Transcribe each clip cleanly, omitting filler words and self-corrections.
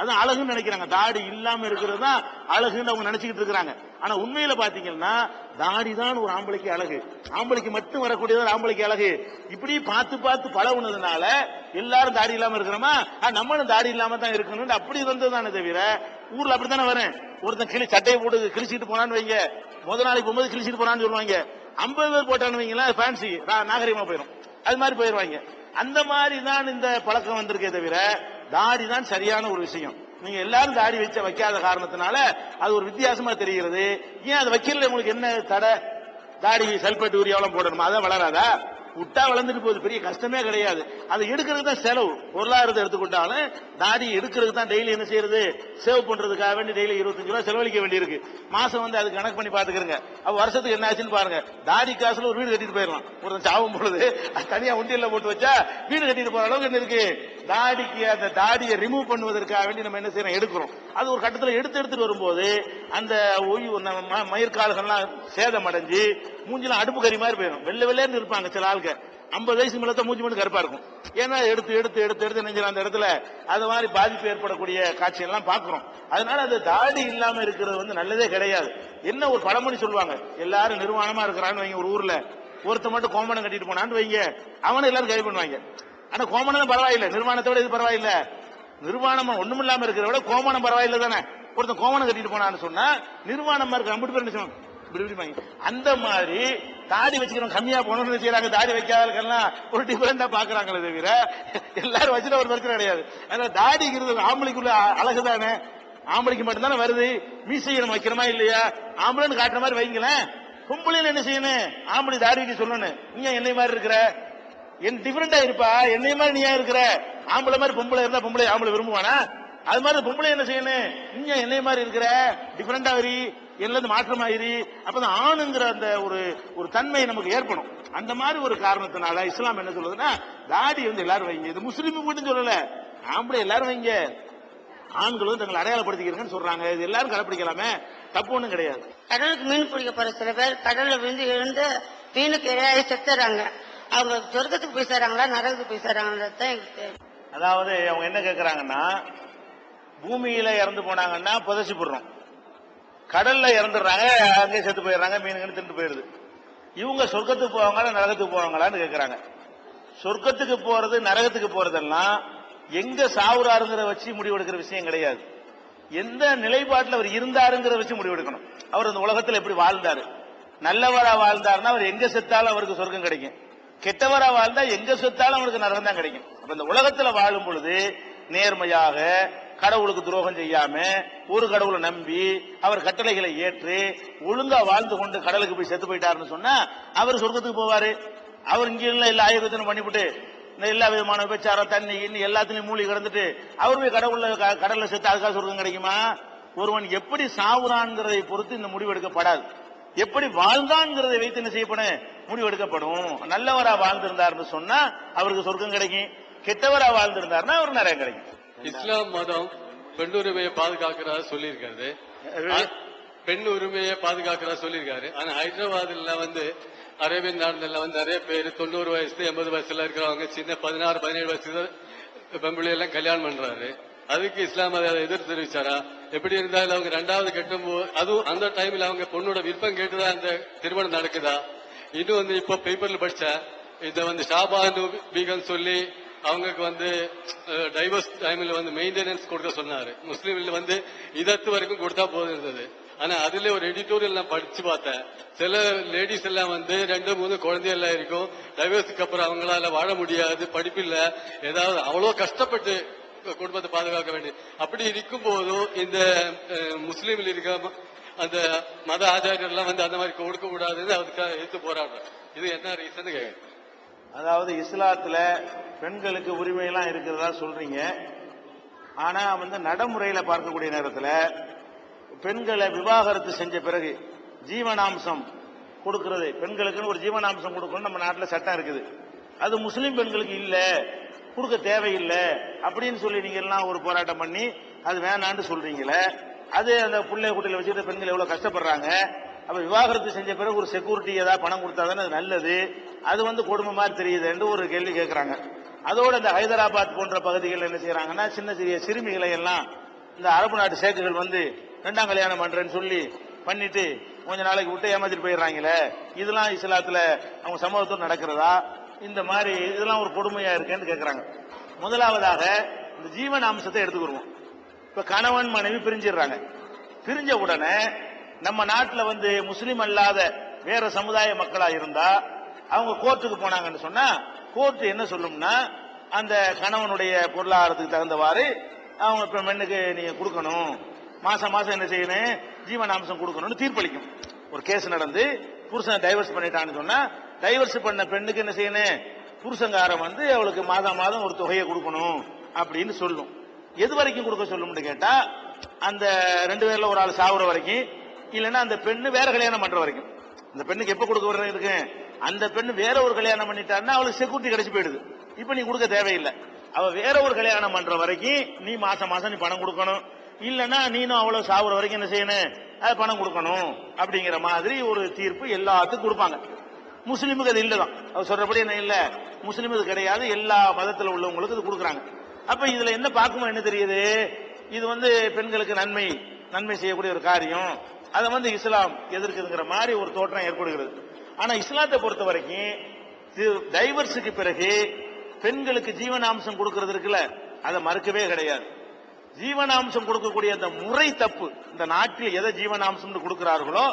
அதான் அழகுன்னு நினைக்கிறாங்க. தாடி இல்லாம இருக்கிறது தான் அழகுன்னு அவங்க நினைச்சுக்கிட்டு இருக்கிறாங்க. ஆனா உண்மையில பாத்தீங்கன்னா தாடி தான் ஒரு ஆம்பளைக்கு அழகு. ஆம்பளைக்கு மட்டும் வரக்கூடியது ஆம்பளைக்கு அழகு. இப்படி பார்த்து பார்த்து பழகுனதுனால எல்லாரும் தாடி இல்லாம இருக்கிறோமா, நம்மளும் தாடி இல்லாம தான் இருக்கணும் அப்படி வந்ததுதானே தவிர, ஊர்ல அப்படித்தானே வரேன். ஒருத்தன் சட்டையை போட்டு கிழிச்சிட்டு போனான்னு வைங்க, முதல் நாளைக்கு போகும்போது கிழிச்சிட்டு போனான்னு சொல்லுவாங்க. 50 பேர் போட்டான்னு வைங்களா, ஃபேன்சி நாகரிகமா போயிடும். அது மாதிரி போயிருவாங்க. அந்த மாதிரி தான் இந்த பழக்கம் வந்திருக்கே தவிர, தாடி தான் சரியான ஒரு விஷயம். நீங்க எல்லாரும் தாடி வைக்காத காரணத்தினால அது ஒரு வித்தியாசமா தெரிகிறது. ஏன் அது வைக்கல? உங்களுக்கு என்ன தடை? தாடி சல்பேட் யூரியாவெல்லாம் போடணுமா? அதான் வளராதா? விட்டா வளர்ந்துட்டு போகுது, பெரிய கஷ்டமே கிடையாது. அதை எடுக்கிறதுக்கு தான் செலவு. பொருளாதாரத்தை எடுத்துக்கொண்டாலும் தாடி எடுக்கிறதுக்கு தான் டெய்லி என்ன செய்யறது, சேவ் பண்றதுக்காக வேண்டி டெய்லி 25 ரூபாய் செலவழிக்க வேண்டியிருக்கு. மாசம் வந்து அது கணக்கு பண்ணி பாத்துக்கிறங்க. அப்ப வருஷத்துக்கு என்ன ஆச்சுன்னு பாருங்க. தாடி காசுல ஒரு வீடு கட்டிட்டு போயிடலாம். ஒரு சாவும் பொழுது தனியா உண்டியல்ல போட்டு வச்சா வீடு கட்டிட்டு போற அளவுக்கு என்ன இருக்கு. தாடிக்கு அந்த தாடியை ரிமூவ் பண்ணுவதற்காக வேண்டி நம்ம என்ன செய்யறோம், எடுக்கிறோம். அது ஒரு கட்டத்தில் எடுத்துட்டு வரும்போது அந்த மயிர்கால்கள்லாம் சேதம் அடைஞ்சு மூஞ்சிலாம் அடுப்பு கறி மாதிரி போயிடும். வெள்ளை வெள்ளைன்னு இருப்பாங்க சில ஆளுக்கு. 50 வயசு மேல மூஞ்சி மட்டும் கருப்பா இருக்கும். ஏன்னா எடுத்து எடுத்து எடுத்து எடுத்து நெஞ்சில அந்த இடத்துல அது மாதிரி பாதிப்பு ஏற்படக்கூடிய காட்சியெல்லாம் பாக்குறோம். அதனால அது தாடி இல்லாம இருக்கிறது வந்து நல்லதே கிடையாது. என்ன ஒரு பழமொழி சொல்லுவாங்க, எல்லாரும் நிர்வாணமா இருக்கிறான்னு வைங்க. ஒரு ஊர்ல ஒருத்த மட்டும் கோமணம் கட்டிட்டு போனான்னு வைங்க, அவனை எல்லாரும் கை பண்ணுவாங்க. ஆனா கோமணம் பரவாயில்லை, நிர்வாணத்தை விட இது பரவாயில்லை. நிர்வாணம் ஒண்ணும் இல்லாம இருக்கிறத விட கோமணம் பரவாயில்லை தானே. ஒருத்தன் கோமணம் கட்டிட்டு போனான்னு சொன்னா நிர்வாணமா இருக்க அப்படி பேர் என்ன அந்த மாதிரி தாடி வச்சுக்கிறோம் கம்மியா போனோம்னு செய்யறாங்க. தாடி வைக்காதெல்லாம் ஒரு டிஃபரெண்டா பாக்குறாங்களே தவிர எல்லாரும் வச்சுட்டு ஒரு பிரச்சனை கிடையாது. அதனால தாடிங்கிறது ஆம்பளைக்குள்ள அழகு தானே, ஆம்பளைக்கு மட்டும்தானே வருது. மீசையை நம்ம வைக்கிறோமா இல்லையா, ஆம்பளைன்னு காட்டுற மாதிரி வைங்களேன். பொம்பளைன்னு என்ன செய்யணும், ஆம்பளை தாடி வைக்க சொல்லணும். நீ என்னை மாதிரி இருக்கிற, என் டிஃபரெண்டா இருப்பா, என்னை மாதிரி நீ இருக்கிற. ஆம்பளை மாதிரி பொம்பளை இருந்தா பொம்பளை ஆம்பளை விரும்புவானா? அது மாதிரி பொம்பளை என்ன செய்யணும், நீ என்னை மாதிரி இருக்கிற, டிஃபரெண்டா வரி, எல்லாம் மாற்றமாயிரி. அப்பதான் ஆணுங்கிற அந்த ஒரு தன்மை நமக்கு ஏற்படும். அந்த மாதிரி ஒரு காரணத்தினால இஸ்லாம் என்ன சொல்லுதுன்னா, தாடி வந்து எல்லாரும் வைங்க. இது முஸ்லீம் மட்டும் சொல்லல, ஆம்பளை எல்லாரும் வைங்க. ஆண்களும் தங்களை அடையாளப்படுத்திக்கிறீங்கன்னு சொல்றாங்க. இது எல்லாரும் கடைப்பிடிக்கலாமே, தப்பு ஒண்ணும் கிடையாது. கடலுக்கு மீன் பிடிக்க போற சில பேர் கடல்ல விழுந்து எழுந்து மீனுக்கு இரையாகி செத்துறாங்க. அவங்க சொர்க்கத்துக்கு போய் சேராங்களா நரகத்துக்கு போய் சேராங்களா? அதாவது அவங்க என்ன கேட்கறாங்கன்னா, பூமியில இறந்து போனாங்கன்னா புதைச்சி போடுறோம், கடல்ல இறந்துடுறாங்க, அங்கே செத்து போயிடுறாங்க, மீனுங்கன்னு திண்டு போயிடுது. இவங்க சொர்க்கத்துக்கு போவாங்களா நரகத்துக்கு போவாங்களான்னு கேட்கறாங்க. சொர்க்கத்துக்கு போறது நரகத்துக்கு போறதெல்லாம் எங்க சாவுறாருங்கிற வச்சு முடிவெடுக்கிற விஷயம் கிடையாது. எந்த நிலைப்பாட்டில் அவர் இருந்தாருங்கிற வச்சு முடிவெடுக்கணும். அவர் அந்த உலகத்தில் எப்படி வாழ்ந்தாரு, நல்லவரா வாழ்ந்தாருன்னா அவர் எங்க செத்தாலும் அவருக்கு சொர்க்கம் கிடைக்கும். கெட்டவரா வாழ்ந்தா எங்க செத்தாலும் அவருக்கு நரகம் தான் கிடைக்கும். அப்ப இந்த உலகத்துல வாழும் பொழுது நேர்மையாக, கடவுளுக்கு துரோகம் செய்யாம, ஒரு கடவுளை நம்பி அவர் கட்டளைகளை ஏற்று ஒழுங்கா வாழ்ந்து கொண்டு கடலுக்கு போய் செத்து போயிட்டாருன்னு சொன்னா அவர் சொர்க்கத்துக்கு போவாரு. அவர் இங்க எல்லா ஆயுதத்திനും பண்ணிவிட்டு இந்த எல்லா விதமான விபச்சாரம் தண்ணி இன்னும் எல்லாத்திலையும் மூழ்கி கிடந்துட்டு அவர் போய் கடல்ல செத்து அதுக்காக சொர்க்கம் கிடைக்குமா? ஒருவன் எப்படி சாவுறான்ங்கிறதை பொறுத்து இந்த முடிவு எடுக்கப்படாது. எப்படி வாழ்ந்தான்ங்கிறதை வைத்து என்ன செய்யப்படும், முடிவு எடுக்கப்படும். நல்லவரா வாழ்ந்திருந்தாருன்னு சொன்னா அவருக்கு சொர்க்கம் கிடைக்கும், கெட்டவரா வாழ்ந்திருந்தாருன்னா அவருக்கு நிறைய கிடைக்கும். இஸ்லாம் மதம் பெண் உரிமையை பாதுகாக்கிறதா சொல்லியிருக்காரு, பெண் உரிமையை பாதுகாக்கிறதா சொல்லியிருக்காரு. ஆனா ஹைதராபாத்ல வந்து அரேபியன் நாடுல வந்து நிறைய பேர் 90 வயசு 80 வயசுல இருக்கிறவங்க சின்ன 16 17 வயசு பெண்பிள்ளை எல்லாம் கல்யாணம் பண்றாரு. அதுக்கு இஸ்லாம் அதை எதிர்த்து தெரிவிச்சாரா? எப்படி இருந்தாலும் அவங்க ரெண்டாவது கட்டும் போது அதுவும் அந்த டைம்ல அவங்க பொண்ணோட விருப்பம் கேட்டுதான் அந்த திருமணம் நடக்குதா? இன்னும் வந்து இப்ப பேப்பர்ல படிச்சா இதை வந்து ஷாபானு பீகம் சொல்லி அவங்களுக்கு வந்து டைவர்ஸ் டைம்ல வந்து மெயின்டெனன்ஸ் கொடுக்க சொன்னாரு. முஸ்லீம்ல வந்து இதத்து வரைக்கும் கொடுத்தா போதும் இருந்தது. ஆனா அதுல ஒரு எடிட்டோரியல் நான் படிச்சு பார்த்தேன். சில லேடிஸ் எல்லாம் வந்து 2 3 குழந்தை எல்லாம் இருக்கும், டைவர்ஸுக்கு அப்புறம் அவங்களால வாழ முடியாது, படிப்பில்ல, ஏதாவது அவ்வளவு கஷ்டப்பட்டு குடும்பத்தை பாதுகாக்க வேண்டிய. அப்படி இருக்கும் போதும் இந்த முஸ்லீம்ல இருக்க அந்த மத ஆச்சாரியர் எல்லாம் வந்து அந்த மாதிரி கொடுக்க கூடாதுன்னு அதுக்காக எடுத்து போராடுறேன். இது என்ன ரீசன் கேட்க? அதாவது இஸ்லாத்துல பெண்களுக்கு உரிமை எல்லாம் இருக்கிறதா சொல்றீங்க. ஆனா வந்து நடைமுறையில பார்க்கக்கூடிய நேரத்துல பெண்களை விவாகரத்து செஞ்ச பிறகு ஜீவனாம்சம் கொடுக்கிறது, பெண்களுக்குன்னு ஒரு ஜீவனாம்சம் கொடுக்கணும் நம்ம நாட்டில் சட்டம் இருக்குது. அது முஸ்லீம் பெண்களுக்கு இல்ல, கொடுக்க தேவையில்லை அப்படின்னு சொல்லி நீங்க எல்லாம் ஒரு போராட்டம் பண்ணி அது வேணான்னு சொல்றீங்களே. அது அந்த பிள்ளை குட்டியில வச்சுட்டு பெண்கள் எவ்வளவு கஷ்டப்படுறாங்க. அப்ப விவாகரத்து செஞ்ச பிறகு ஒரு செக்யூரிட்டி ஏதாவது பணம் கொடுத்தாதானே அது நல்லது. அது வந்து கொடுமை மாதிரி தெரியுது என்று ஒரு கேள்வி கேட்கிறாங்க. அதோட இந்த ஹைதராபாத் போன்ற பகுதிகள் என்ன செய்யறாங்கன்னா சின்ன சிறிய சிறுமிகளை எல்லாம் இந்த அரபு நாட்டு சேக்குகள் வந்து 2ஆம் கல்யாணம் பண்றேன்னு சொல்லி பண்ணிட்டு கொஞ்ச நாளைக்கு விட்டு ஏமாத்திட்டு போயிடுறாங்களே, இதெல்லாம் இஸ்லாத்துல அவங்க சமூகத்தோடு நடக்கிறதா? இந்த மாதிரி இதெல்லாம் ஒரு கொடுமையா இருக்கேன்னு கேட்கறாங்க. முதலாவதாக இந்த ஜீவன் அம்சத்தை எடுத்துக்கிடுவோம். இப்ப கணவன் மனைவி பிரிஞ்சிடுறாங்க. பிரிஞ்ச உடனே நம்ம நாட்டுல வந்து முஸ்லீம் அல்லாத வேற சமுதாய மக்களா இருந்தா அவங்க கோர்ட்டுக்கு போனாங்கன்னு சொன்னா கோர்ட் என்ன சொல்லும்னா, அந்த கணவனுடைய பொருளாதாரத்துக்கு தகுந்தவாறு அவங்க இப்ப பெண்ணுக்கு நீங்க கொடுக்கணும், மாசம் மாசம் என்ன செய்யணும், ஜீவனாம்சம் கொடுக்கணும்னு தீர்ப்பளிக்கும். ஒரு கேஸ் நடந்து புருஷன் டைவர்ஸ் பண்ணிட்டான்னு சொன்னா டைவர்ஸ் பண்ண பெண்ணுக்கு என்ன செய்யணும், புருஷங்காரன் வந்து அவளுக்கு மாதம் மாதம் ஒரு தொகையை கொடுக்கணும் அப்படின்னு சொல்லும். எது வரைக்கும் கொடுக்க சொல்லும்னு கேட்டா, அந்த 2 பேர்ல ஒரு ஆள் சாவுற வரைக்கும், இல்லைன்னா அந்த பெண்ணு வேற கல்யாணம் பண்ற வரைக்கும். இந்த பெண்ணுக்கு எப்ப கொடுக்க வர இருக்கு, அந்த பெண்ணு வேற ஒரு கல்யாணம் பண்ணிட்டான்னா அவளுக்கு செக்யூரிட்டி கிடைச்சு போயிடுது. இப்ப நீ கொடுக்க தேவையில்லை. அவ வேற ஒரு கல்யாணம் பண்ற வரைக்கும் நீ மாசம் மாசம் நீ பணம் கொடுக்கணும், இல்லன்னா நீனும் அவ்வளவு சாவுற வரைக்கும் என்ன செய்யணும், அது பணம் கொடுக்கணும் அப்படிங்கிற மாதிரி ஒரு தீர்ப்பு எல்லாத்துக்கும் கொடுப்பாங்க. முஸ்லீமுக்கு அது இல்லதான், அவர் சொல்றபடி என்ன இல்ல, முஸ்லீமுக்கு கிடையாது, எல்லா மதத்தில் உள்ளவங்களுக்கு இது கொடுக்குறாங்க. அப்ப இதுல என்ன பார்க்குமோ என்ன தெரியுது, இது வந்து பெண்களுக்கு நன்மை செய்யக்கூடிய ஒரு காரியம், அதை வந்து இஸ்லாம் எதிர்க்குதுங்கிற மாதிரி ஒரு தோற்றம் ஏற்படுகிறது. ஆனா இஸ்லாத்தை பொறுத்த வரைக்கும் டைவர்ஸுக்கு பிறகு பெண்களுக்கு ஜீவனாம்சம் கொடுக்கறது இருக்குல்ல, அதை மறுக்கவே கிடையாது. ஜீவனாம்சம் கொடுக்கக்கூடிய அந்த முறை தப்பு. இந்த நாட்டில் எதை ஜீவனாம்சம் கொடுக்கிறார்களோ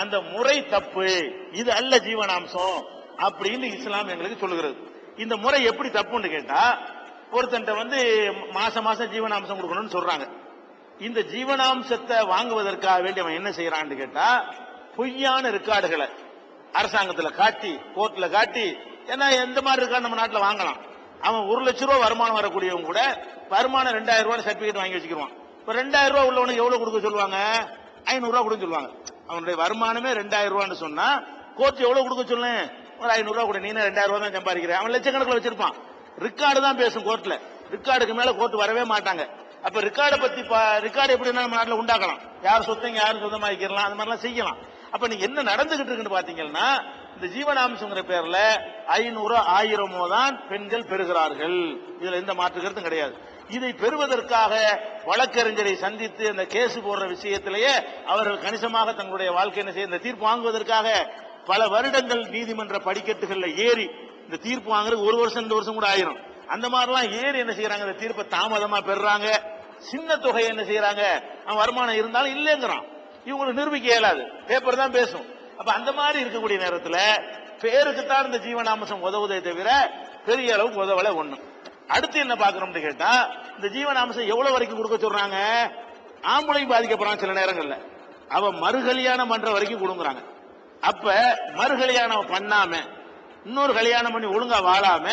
அந்த முறை தப்பு, இது அல்ல ஜீவனாம்சம் அப்படின்னு இஸ்லாம் எங்களுக்கு சொல்லுகிறது. இந்த முறை எப்படி தப்புன்னு கேட்டா, ஒருத்தன்ட்ட வந்து மாசம் மாசம் ஜீவனாம்சம் கொடுக்கணும்னு சொல்றாங்க. இந்த ஜீவனாம்சத்தை வாங்குவதற்காக வேண்டி அவன் என்ன செய்யறான்னு கேட்டா, பொய்யான ரெக்கார்டுகளை அரசாங்கத்துல காட்டி, கோர்ட்ல காட்டி, ஏன்னா எந்த மாதிரி ரெக்கார்டு நம்ம நாட்டில் வாங்கலாம். அவன் 1 லட்சம் ரூபாய் வருமானம் வரக்கூடியவங்க கூட வருமானம் 2000 ரூபாய் சர்டிபிகேட் வாங்கி வச்சுக்கிடுவான். இப்ப 2000 ரூபாய் உள்ளவனுக்கு எவ்வளவு கொடுக்க சொல்லுவாங்க, 500 ரூபாய் கொடுக்க சொல்லுவாங்க. அவனுடைய வருமானமே 2000 ரூபான்னு சொன்னா கோர்ட் எவ்வளவு கொடுக்க சொல்லு, ஒரு 500 ரூபாய் கூட, நீ 2000 ரூபாய் தான் சம்பாதிக்கிறேன். அவன் லட்சக்கணக்கில் வச்சிருப்பான். ரெக்கார்டு தான் பேசும் கோர்ட்ல, ரெக்கார்டுக்கு மேல கோர்ட் வரவே மாட்டாங்க. அப்ப ரெக்கார்டை பத்தி ரெக்கார்டு எப்படி நம்ம நாட்டில் உண்டாக்கலாம், யார் சொத்தைங்க யாரும் சொந்தமாக்கிடலாம், அந்த மாதிரிலாம் செய்யலாம். அப்ப நீங்க என்ன நடந்துகிட்டு இருக்குன்னு பாத்தீங்கன்னா, இந்த ஜீவனாம்சங்கிற பேர்ல 500 1000 தான் பெண்கள் பெறுகிறார்கள். இதுல எந்த மாற்று கருத்தும் கிடையாது. இதை பெறுவதற்காக வழக்கறிஞரை சந்தித்து அந்த கேஸ் போடுற விஷயத்திலேயே அவர்கள் கணிசமாக தங்களுடைய வாழ்க்கை என்ன செய்ய, இந்த தீர்ப்பு வாங்குவதற்காக பல வருடங்கள் நீதிமன்ற படிக்கட்டுகள்ல ஏறி இந்த தீர்ப்பு வாங்குறது 1 வருஷம் 2 வருஷம் கூட ஆயிரும். அந்த மாதிரிலாம் ஏறி என்ன செய்யறாங்க, இந்த தீர்ப்பை தாமதமா பெறாங்க. சின்ன தொகையை என்ன செய்யறாங்க, அவன் வருமானம் இருந்தாலும் இல்லைங்கிறான். இவங்களுக்கு நிரூபிக்க இயலாது, பேப்பர் தான் பேசும். அப்ப அந்த மாதிரி இருக்கக்கூடிய நேரத்தில் பேருக்குத்தான் இந்த ஜீவனாம்சம் உதவுதே தவிர பெரிய அளவுக்கு உதவல. ஒண்ணு. அடுத்து என்ன பாக்குறோம்னு கேட்டா, இந்த ஜீவனாம்சம் எவ்வளவு வரைக்கும் கொடுக்க சொல்றாங்க, ஆம்பளையும் பாதிக்கப்படுறான் சில நேரங்கள்ல, அவன் மறுகல்யாணம் பண்ற வரைக்கும் கொடுக்குறாங்க. அப்ப மறுகல்யாணம் பண்ணாம இன்னொரு கல்யாணம் பண்ணி ஒழுங்கா வாழாம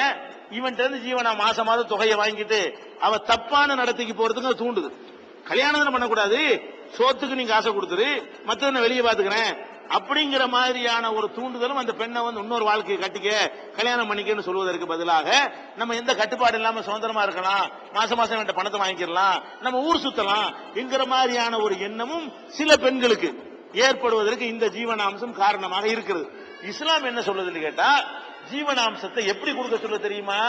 இவன் ஜீவனா மாசம் மாதம் தொகையை வாங்கிட்டு அவ தப்பான நடத்தைக்கு போறதுக்கு தூண்டுது. கல்யாணம் பண்ணக்கூடாது, சோத்துக்கு நீங்க ஆசை கொடுத்துரு, மத்த வெளியே பாத்துக்கிறேன் அப்படிங்கிற மாதிரியான ஒரு தூண்டுதலும் அந்த பெண்ணை வந்து இன்னொரு வாழ்க்கையை கட்டிக்க, கல்யாணம் பண்ணிக்கன்னு சொல்வதற்கு பதிலாக நம்ம எந்த கட்டுப்பாடு இல்லாம சுதந்திரமா இருக்கலாம், மாசம் மாசம் வேண்ட பணத்தை வாங்கிக்கலாம், நம்ம ஊர் சுத்தலாம் என்கிற மாதிரியான ஒரு எண்ணமும் சில பெண்களுக்கு ஏற்படுவதற்கு இந்த ஜீவனாம்சம் காரணமாக இருக்கிறது. இஸ்லாம் என்ன சொல்லுதுன்னு கேட்டா, ஜீவனாம்சத்தை எப்படி கொடுக்க சொல்ல தெரியுமா,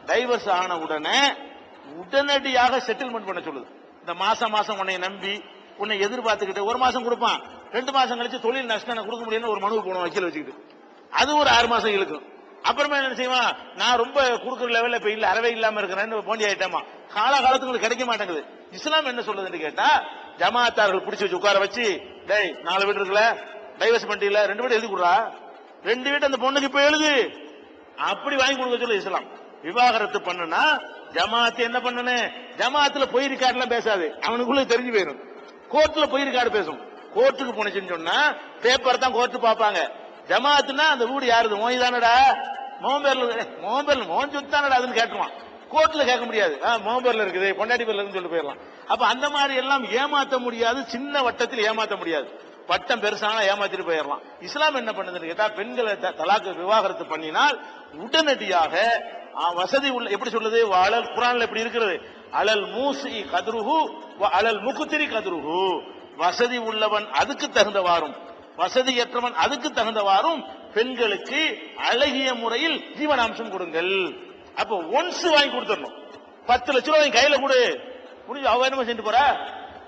டைவர்ஸ் ஆன உடனடியாக செட்டில்மெண்ட் பண்ண சொல்லுது. இந்த மாசம் மாசம் உன்னை நம்பி உன்னை எதிர்பார்த்துக்கிட்டு 1 மாசம் கொடுப்பான், 2 மாசம் கழிச்சு தொழில் நஷ்டம் கொடுக்க முடியும்னு ஒரு மனு போன வக்கீல் வச்சுக்கிட்டு அது ஒரு 6 மாசம் இழுக்கும். அப்புறமா என்ன செய்வான், நான் ரொம்ப கொடுக்குற லெவல்ல இப்ப இல்ல, அறவே இல்லாம இருக்கிறேன்னு போண்டி ஆயிட்டேமா, காலகாலத்துக்கு கிடைக்க மாட்டேங்குது. இஸ்லாம் என்ன சொல்லுதுன்னு கேட்டா, ஜமாத்தார்கள் பிடிச்சி வச்சு உட்கார வச்சு, டேய் 4 வீடு இருக்குல்ல, டைவர்ஸ் பண்ணிட்டீங்களா, 2 வீடு எழுதி கொடுறா, 2 வீட்டு அந்த பொண்ணுக்கு இப்ப எழுது, அப்படி வாங்கி கொடுக்க சொல்லு இஸ்லாம். விவாகரத்து பண்ணுனா ஜமாத்து என்ன பண்ணனு, ஜமாத்துல பொய் ரிக்கார்டு எல்லாம் பேசாது, அவனுக்குள்ள தெரிஞ்சு போயிடும். கோர்ட்ல பொய் ரிக்கார்டு பேசும். கோர்ட்டுக்கு போனச்சுன்னு சொன்னா பேப்பர் தான் கோர்ட்டு பாப்பாங்க. ஜமாத்துனா அந்த வீடு யாருது, மோய் தானடா, மோம்பேர்ல மோன் சொத்து தானடா அதுன்னு கேட்டுருவான். கோர்ட்ல கேட்க முடியாது, மோம்பேர்ல இருக்குது பொண்டாட்டி பேர்ல இருக்குன்னு சொல்லிட்டு போயிடலாம். அப்ப அந்த மாதிரி எல்லாம் ஏமாத்த முடியாது, சின்ன வட்டத்தில் ஏமாத்த முடியாது, பட்டம் பெருசான ஏமாத்திட்டு போயிடலாம். இஸ்லாம் என்ன பண்ணுதுன்னு கேட்டா, பெண்களை தலாக்கு விவாகரத்து பண்ணினால் உடனடியாக வசதி உள்ள, எப்படி சொல்லுது, அலல் குர்ஆன்ல எப்படி இருக்கிறது, அலல் மூசி கத்ருஹு அலல் முக்திரி கத்ருஹு, வசதி உள்ளவன் அதுக்கு தகுந்தவாறும் வசதியற்றவன் அதுக்கு தகுந்தவாறும் பெண்களுக்கு அழகிய முறையில் ஜீவனாம்சம் கொடுங்கள். அப்ப ஒன்ஸ் வாங்கி கொடுத்துடணும். 10 லட்சம் ரூபாய் கையில கொடு, முடிஞ்சு அவ என்ன செஞ்சுட்டு போறா,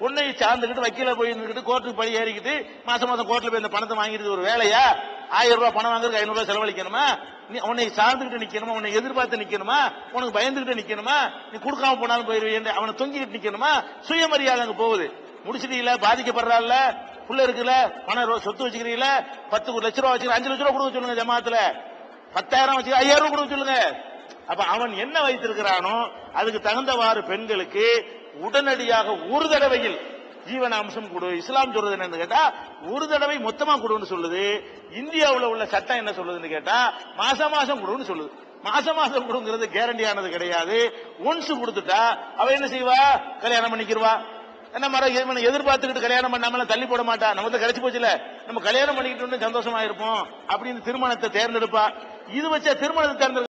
உன்னை சார்ந்துக்கிட்டு வக்கீல போய் இருந்துக்கிட்டு கோர்ட்டுக்கு படி ஏறிக்கிட்டு மாசம் மாசம் கோர்ட்ல போய் இந்த பணத்தை வாங்கிட்டு ஒரு வேலையா? 1000 ரூபாய் பணம் வாங்குறதுக்கு 500 ரூபாய் செலவழிக்கணுமா? நீ உன்னை சார்ந்துகிட்டு நிக்கணுமா? உன்னை எதிர்பார்த்து நிக்கணுமா? உனக்கு பயந்துகிட்டு நிக்கணுமா? நீ கொடுக்காம போனாலும் போயிருவேன் அவனை தொங்கிட்டு நிக்கணுமா? சுயமரியாதை அங்க போகுது. முடிச்சிட்டீங்களா? பாதிக்கப்படுறாள், புள்ள இருக்குல்ல, பணம் சொத்து வச்சுக்கிறீங்களா? 10 லட்ச ரூபா வச்சுக்க 5 லட்ச ரூபா கொடுக்க சொல்லுங்க ஜமாத்துல, 10,000 வச்சுக்க 5000 ரூபாய் கொடுக்க சொல்லுங்க. அப்ப அவன் என்ன வைத்திருக்கிறானோ அதுக்கு தகுந்தவாறு பெண்களுக்கு உடனடியாக ஒரு தடவையில் ஜீவன அம்சம் கொடு. இஸ்லாம் சொல்றது என்னன்னு கேட்டா ஒரு தடவை மொத்தமா கொடுன்னு சொல்லுது. இந்தியாவில் உள்ள சட்டம் என்ன சொல்லுதுன்னு கேட்டா மாசம் மாசம் கொடுன்னு சொல்லுது. மாசம் மாசம் கொடுங்கிறது கேரண்டியானது கிடையாது. ஒன்ஸ் கொடுத்துட்டா அவ என்ன செய்வா? கல்யாணம் பண்ணிக்கிடுவா. என்ன மரம் எதிர்பார்த்துக்கிட்டு கல்யாணம் பண்ணாமல தள்ளி போட மாட்டா. நமக்கு கிடைச்சு போச்சுல, நம்ம கல்யாணம் பண்ணிக்கிட்டு சந்தோஷமா இருப்போம் அப்படின்னு திருமணத்தை தேர்ந்தெடுப்பா. இது வச்ச திருமணத்தை தேர்ந்தெடுக்க